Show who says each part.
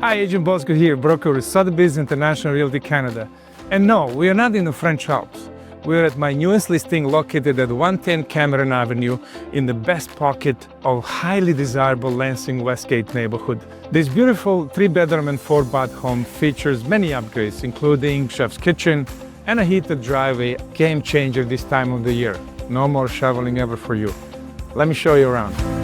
Speaker 1: Hi, Agent Bosco here, broker with Sotheby's International Realty Canada. And no, we are not in the French Alps. We're at my newest listing located at 110 Cameron Avenue in the best pocket of highly desirable Lansing Westgate neighborhood. This beautiful 3-bedroom and 4-bath home features many upgrades, including chef's kitchen and a heated driveway, game changer this time of the year. No more shoveling ever for you. Let me show you around.